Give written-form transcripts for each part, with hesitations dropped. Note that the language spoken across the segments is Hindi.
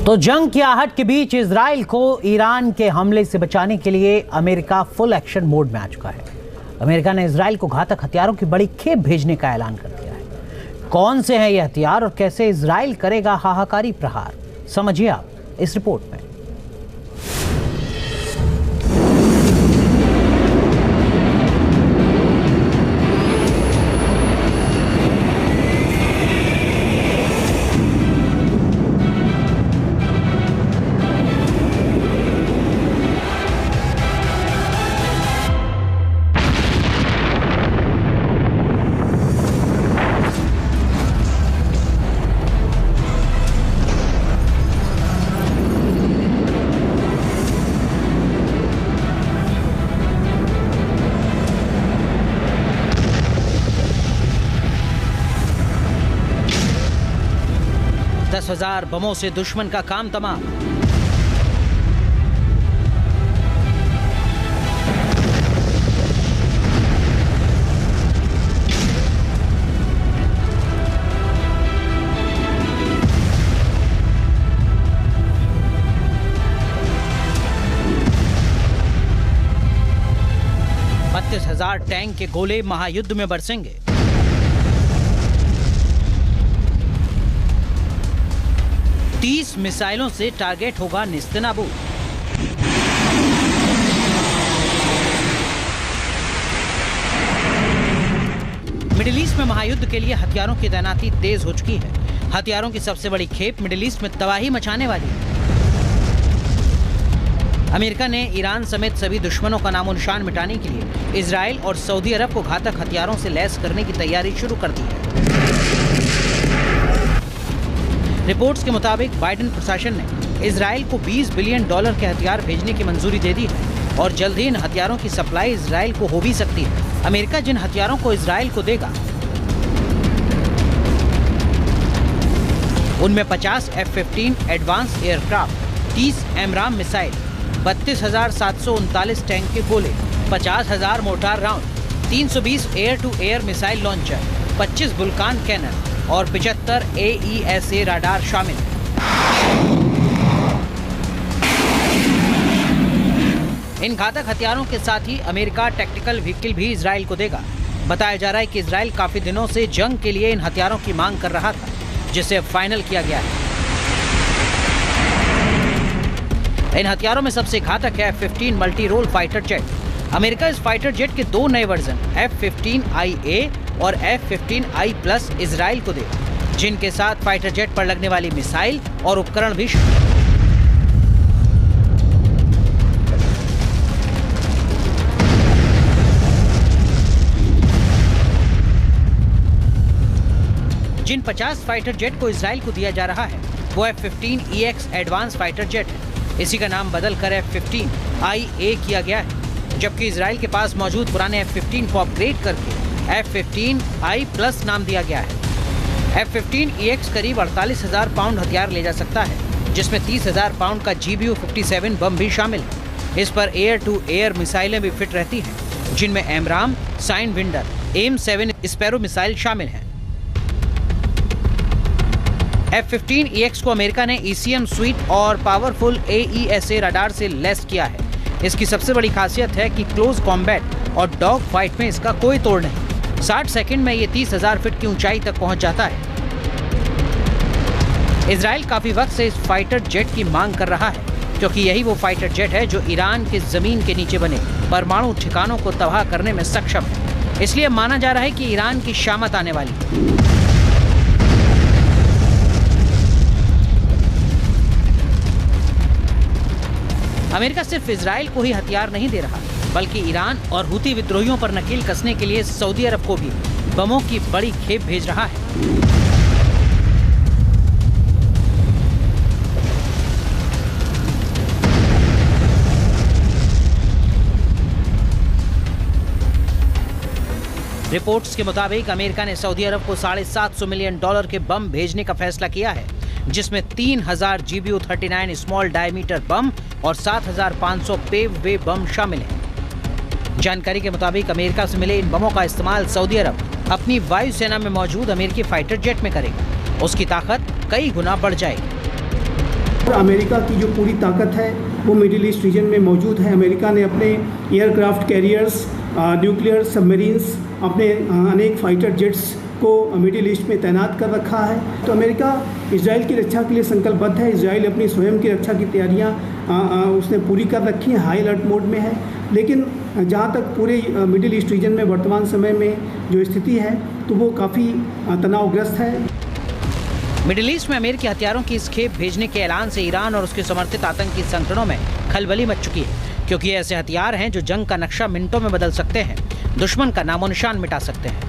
तो जंग की आहट के बीच इजराइल को ईरान के हमले से बचाने के लिए अमेरिका फुल एक्शन मोड में आ चुका है। अमेरिका ने इजराइल को घातक हथियारों की बड़ी खेप भेजने का ऐलान कर दिया है। कौन से हैं ये हथियार और कैसे इजराइल करेगा हाहाकारी प्रहार, समझिए आप इस रिपोर्ट में। दस 10,000 बमों से दुश्मन का काम तमाम। हजार टैंक के गोले महायुद्ध में बरसेंगे। तीस मिसाइलों से टारगेट होगा निस्तेनाबूद। मिडिल ईस्ट में महायुद्ध के लिए हथियारों की तैनाती तेज हो चुकी है। हथियारों की सबसे बड़ी खेप मिडिल ईस्ट में तबाही मचाने वाली है। अमेरिका ने ईरान समेत सभी दुश्मनों का नामो निशान मिटाने के लिए इजराइल और सऊदी अरब को घातक हथियारों से लैस करने की तैयारी शुरू कर दी है। रिपोर्ट्स के मुताबिक बाइडेन प्रशासन ने इजराइल को $20 बिलियन के हथियार भेजने की मंजूरी दे दी है और जल्द ही इन हथियारों की सप्लाई इजराइल को हो भी सकती है। अमेरिका जिन हथियारों को इजराइल को देगा उनमें 50 F-15 advance aircraft, 30 AMRAAM missile, 32,739 tank के गोले, 50,000 mortar round, 320 air to air missile launcher, 25 Vulcan cannon और 75 AESA राडार शामिल हैं। इन घातक हथियारों के साथ ही अमेरिका टैक्टिकल व्हीकल भी इजराइल को देगा। बताया जा रहा है कि इजराइल काफी दिनों से जंग के लिए इन हथियारों की मांग कर रहा था, जिसे फाइनल किया गया है। इन हथियारों में सबसे घातक है F-15 multi role fighter jet. America इस फाइटर जेट के दो नए वर्जन F-15IA और F-15I+ इजराइल को देगा, जिनके साथ फाइटर जेट पर लगने वाली मिसाइल और उपकरण भी जिन 50 फाइटर जेट को इजराइल को दिया जा रहा है वो F-15EX एडवांस फाइटर जेट है। इसी का नाम बदलकर F-15IA किया गया है, जबकि इजराइल के पास मौजूद पुराने F-15 को अपग्रेड करके F-15I+ नाम दिया गया है। F-15EX करीब 48,000 पाउंड हथियार ले जा सकता है, जिसमें 30,000 पाउंड का GBU-57 बम भी शामिल है। इस पर एयर टू एयर मिसाइलें भी फिट रहती हैं, जिनमें AMRAAM, sidewinder, AIM-7 Sparrow missile शामिल हैं। F-15EX को अमेरिका ने ECM स्वीट और पावरफुल AESA रडार से लैस किया है। इसकी सबसे बड़ी खासियत है कि क्लोज कॉम्बैट और डॉग फाइट में इसका कोई तोड़ नहीं। 60 सेकंड में ये 30,000 फीट की ऊंचाई तक पहुंच जाता है। इजराइल काफी वक्त से इस फाइटर जेट की मांग कर रहा है, क्योंकि यही वो फाइटर जेट है जो ईरान के जमीन के नीचे बने परमाणु ठिकानों को तबाह करने में सक्षम है। इसलिए माना जा रहा है कि ईरान की शामत आने वाली है। अमेरिका सिर्फ इजराइल को ही हथियार नहीं दे रहा, बल्कि ईरान और हुती विद्रोहियों पर नकेल कसने के लिए सऊदी अरब को भी बमों की बड़ी खेप भेज रहा है। रिपोर्ट्स के मुताबिक अमेरिका ने सऊदी अरब को $750 मिलियन के बम भेजने का फैसला किया है, जिसमें 3,000 GBU-39 स्मॉल डायमीटर बम और 7,500 पेव वे बम शामिल हैं। जानकारी के मुताबिक अमेरिका से मिले इन बमों का इस्तेमाल सऊदी अरब अपनी वायुसेना में मौजूद अमेरिकी फाइटर जेट में करेगा। उसकी ताकत कई गुना बढ़ जाएगी। अमेरिका की जो पूरी ताकत है वो मिडिल ईस्ट रीजन में मौजूद है। अमेरिका ने अपने एयरक्राफ्ट कैरियर्स, न्यूक्लियर सबमरीन्स, अपने अनेक फाइटर जेट्स को मिडिल ईस्ट में तैनात कर रखा है। तो अमेरिका इजराइल की रक्षा के लिए संकल्पबद्ध है। इजराइल अपनी स्वयं की रक्षा की तैयारियां उसने पूरी कर रखी हैं, हाई अलर्ट मोड में है। लेकिन जहां तक पूरे मिडिल ईस्ट रीजन में वर्तमान समय में जो स्थिति है तो वो काफ़ी तनावग्रस्त है। मिडिल ईस्ट में अमेरिकी हथियारों की इस खेप भेजने के ऐलान से ईरान और उसके समर्थित आतंकी संगठनों में खलबली मच चुकी है, क्योंकि ऐसे हथियार हैं जो जंग का नक्शा मिनटों में बदल सकते हैं, दुश्मन का नामो निशान मिटा सकते हैं।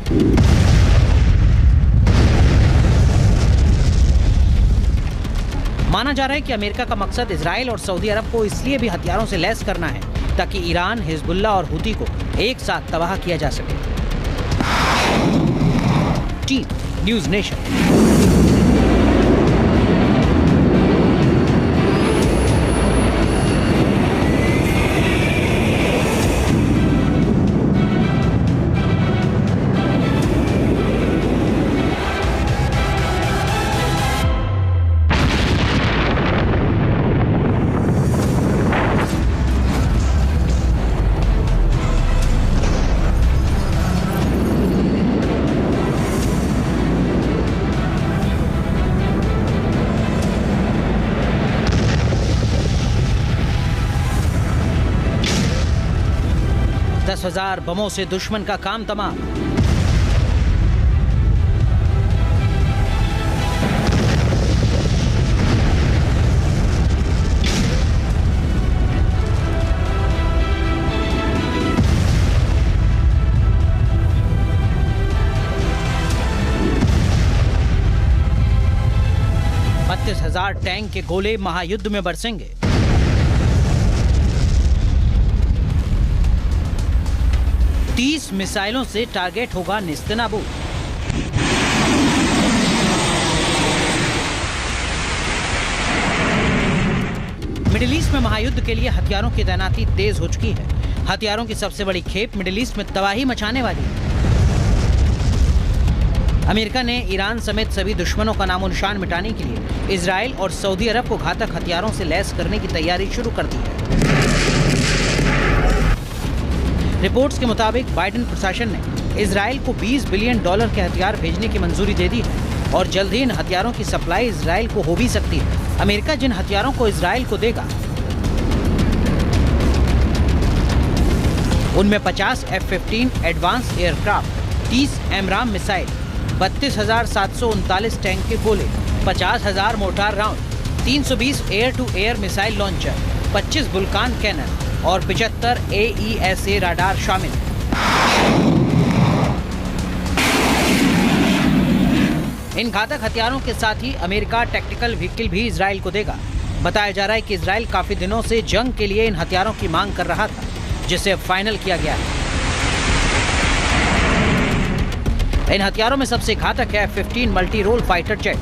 माना जा रहा है कि अमेरिका का मकसद इजराइल और सऊदी अरब को इसलिए भी हथियारों से लैस करना है ताकि ईरान, हिजबुल्लाह और हुती को एक साथ तबाह किया जा सके। Team news nation. दस 10,000 बमों से दुश्मन का काम तमाम। $32,000 टैंक के गोले महायुद्ध में बरसेंगे। तीस मिसाइलों से टारगेट होगा निस्तनाबूद। मिडिल ईस्ट में महायुद्ध के लिए हथियारों की तैनाती तेज हो चुकी है। हथियारों की सबसे बड़ी खेप मिडिल ईस्ट में तबाही मचाने वाली है। अमेरिका ने ईरान समेत सभी दुश्मनों का नामो निशान मिटाने के लिए इजराइल और सऊदी अरब को घातक हथियारों से लैस करने की तैयारी शुरू कर दी है। रिपोर्ट्स के मुताबिक बाइडेन प्रशासन ने इजराइल को $20 बिलियन के हथियार भेजने की मंजूरी दे दी है और जल्द ही इन हथियारों की सप्लाई इजराइल को हो भी सकती है। अमेरिका जिन हथियारों को इजराइल को देगा उनमें 50 F-15 advance aircraft, 30 AMRAAM missile, 32,739 tank के गोले, 50,000 mortar round, 320 air to air missile launcher, 25 Vulcan cannon और 75 AESA राडार शामिल हैं। इन घातक हथियारों के साथ ही अमेरिका टैक्टिकल व्हीकल भी इजराइल को देगा। बताया जा रहा है कि इजराइल काफी दिनों से जंग के लिए इन हथियारों की मांग कर रहा था, जिसे अब फाइनल किया गया है। इन हथियारों में सबसे घातक है F-15 multi role fighter jet.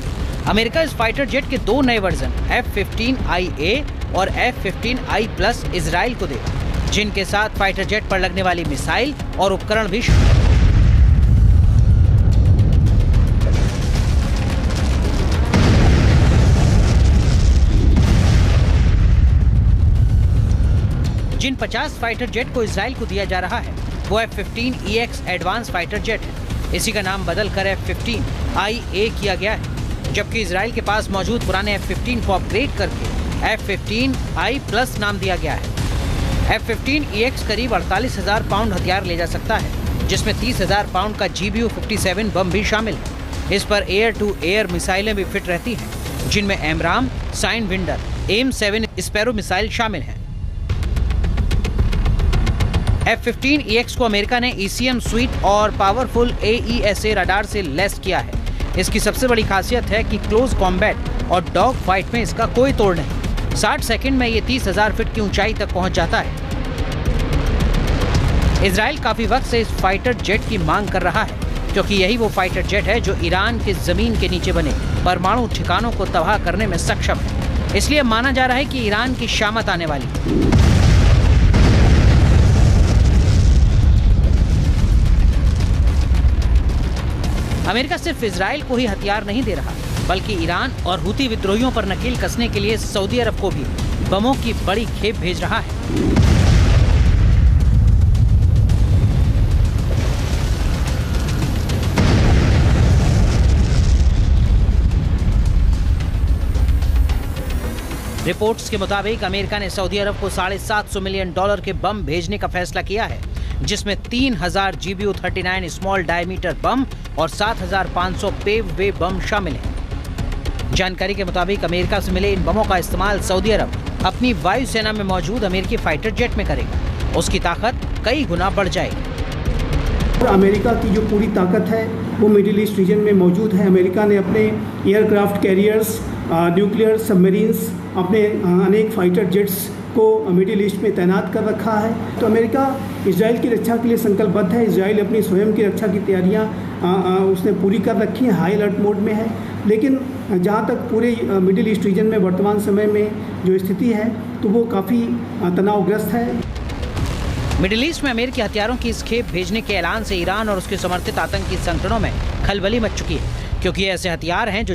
America इस फाइटर जेट के दो नए वर्जन F-15IA और F-15I+ इजराइल को देगा, जिनके साथ फाइटर जेट पर लगने वाली मिसाइल और उपकरण भी जिन 50 फाइटर जेट को इजराइल को दिया जा रहा है वो F-15EX एडवांस फाइटर जेट है। इसी का नाम बदलकर F-15IA किया गया है, जबकि इजराइल के पास मौजूद पुराने F-15 को अपग्रेड करके F-15I+ नाम दिया गया है। F-15EX करीब 48,000 पाउंड हथियार ले जा सकता है, जिसमें 30,000 पाउंड का GBU-57 बम भी शामिल है। इस पर एयर टू एयर मिसाइलें भी फिट रहती हैं, जिनमें AMRAAM, sidewinder, AIM-7 Sparrow missile शामिल हैं। F-15EX को अमेरिका ने ECM स्वीट और पावरफुल AESA रडार से लैस किया है। इसकी सबसे बड़ी खासियत है कि क्लोज कॉम्बैट और डॉग फाइट में इसका कोई तोड़ नहीं। 60 सेकंड में ये 30,000 फीट की ऊंचाई तक पहुंच जाता है। इजराइल काफी वक्त से इस फाइटर जेट की मांग कर रहा है, क्योंकि यही वो फाइटर जेट है जो ईरान के जमीन के नीचे बने परमाणु ठिकानों को तबाह करने में सक्षम है। इसलिए माना जा रहा है कि ईरान की शामत आने वाली है। अमेरिका सिर्फ इजराइल को ही हथियार नहीं दे रहा, बल्कि ईरान और हुती विद्रोहियों पर नकेल कसने के लिए सऊदी अरब को भी बमों की बड़ी खेप भेज रहा है। रिपोर्ट्स के मुताबिक अमेरिका ने सऊदी अरब को $750 मिलियन के बम भेजने का फैसला किया है, जिसमें 3000 GBU-39 स्मॉल डायमीटर बम और 7500 पेव वे बम शामिल हैं। जानकारी के मुताबिक अमेरिका से मिले इन बमों का इस्तेमाल सऊदी अरब अपनी वायुसेना में मौजूद अमेरिकी फाइटर जेट में करेगा। उसकी ताकत कई गुना बढ़ जाएगी। अमेरिका की जो पूरी ताकत है वो मिडिल ईस्ट रीजन में मौजूद है। अमेरिका ने अपने एयरक्राफ्ट कैरियर्स, न्यूक्लियर सबमरीन्स, अपने अनेक फाइटर जेट्स को मिडिल ईस्ट में तैनात कर रखा है। तो अमेरिका इजराइल की रक्षा के लिए संकल्पबद्ध है। इजराइल अपनी स्वयं की रक्षा की तैयारियां उसने पूरी कर रखी हैं, हाई अलर्ट मोड में है। लेकिन जहां तक पूरे मिडिल ईस्ट रीजन में वर्तमान समय में जो स्थिति है तो वो काफ़ी तनावग्रस्त है। मिडिल ईस्ट में अमेरिकी हथियारों की इस खेप भेजने के ऐलान से ईरान और उसके समर्थित आतंकी संगठनों में खलबली मच चुकी है, क्योंकि ऐसे हथियार हैं जो